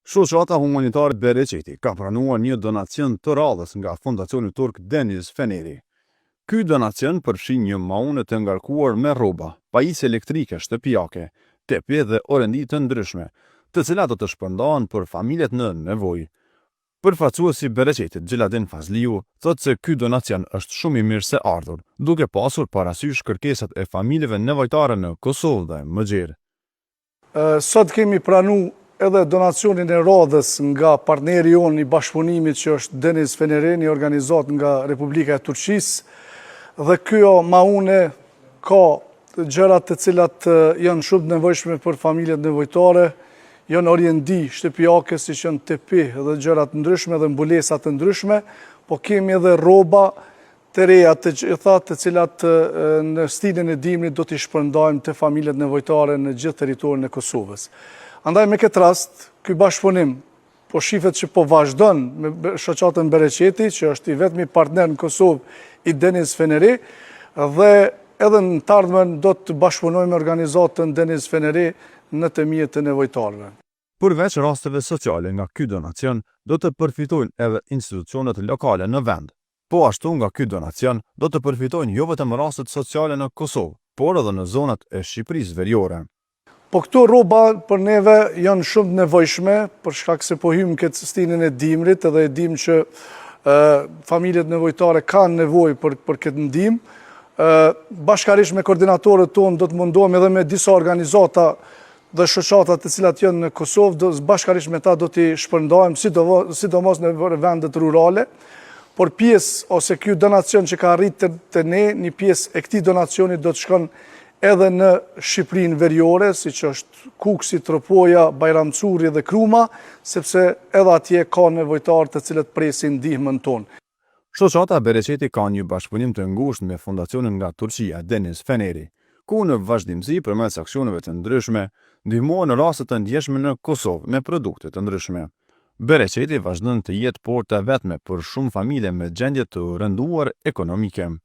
Shoqata humanitare Bereqeti ka pranuar një donacion të radhës nga Fondacioni Turk Deniz Feneri. Ky donacion përfshin një maune të ngarkuar me rroba, pajisje elektrike shtëpiake, tepi dhe orendi të ndryshme, të cilat do të shpërndahen për familjet në nevojë. Përfaqësuesi Bereqetit Xheladin Fazliu thotë se ky donacion është shumë i mirë se ardhur, duke pasur parasysh kërkesat e familjeve nevojtare në Kosovë dhe Mëgjer. Sot kemi pranuar edhe donacionin e radhës nga partneri jonë i bashkëpunimit që është Deniz Feneri, një organizat nga Republika e Turqisë, dhe kjo maune ka gjërat të cilat janë shumë nevojshme për familjet nevojtare, janë oriendi shtëpiake si që janë tepi dhe gjërat ndryshme dhe mbulesat të ndryshme, po kemi edhe rroba të reja të gjitha të cilat në stilin e dimrit do t'i shpërndajmë të familjet nevojtare në gjithë territorin e Kosovës. Andaj me këtë rast, ky bashkëpunim po shifet që po vazhdon me shoqatën Bereqeti, që është i vetmi partner në Kosovë i Deniz Feneri, dhe edhe në të ardhmen do të bashkëpunojmë me organizatën Deniz Feneri në të mirë të nevojtarëve. Përveç rasteve sociale nga ky donacion, do të përfitojnë edhe institucionet lokale në vend. Po ashtu nga ky donacion do të përfitojnë jo vetëm rastet sociale në Kosovë, por edhe në zonat e Shqipërisë Veriore. Po këto rroba për neve janë shumë nevojshme, për shkak se po hymë këtë stilin e dimrit, edhe e dim që familjet nevojtare kanë nevojë për këtë ndihmë. Bashkërisht me koordinatorët tonë do të mundohemi edhe me disa organizata dhe shoqata të cilat janë në Kosovë, bashkërisht me ta do t'i shpërndajmë, sidomos në vendet rurale, por pjesë ose ky donacion që ka arritë të ne, një pjesë e këtij donacioni do të shkon edhe në Shqipërinë Veriore, si që është Kuksi, Tropoja, Bajramcuri dhe Kruma, sepse edhe atje ka nevojtarë të cilët presin ndihmën tonë. Shoqata Bereqeti ka një bashkëpunim të ngushtë me fondacionin nga Turqia Deniz Feneri, ku në vazhdimsi përmes aksioneve të ndryshme ndihmon në raste të ndjeshme në Kosovë me produkte të ndryshme. Bereqeti vazhdon të jetë porta vetme për shumë familje me gjendje të rënduar ekonomike.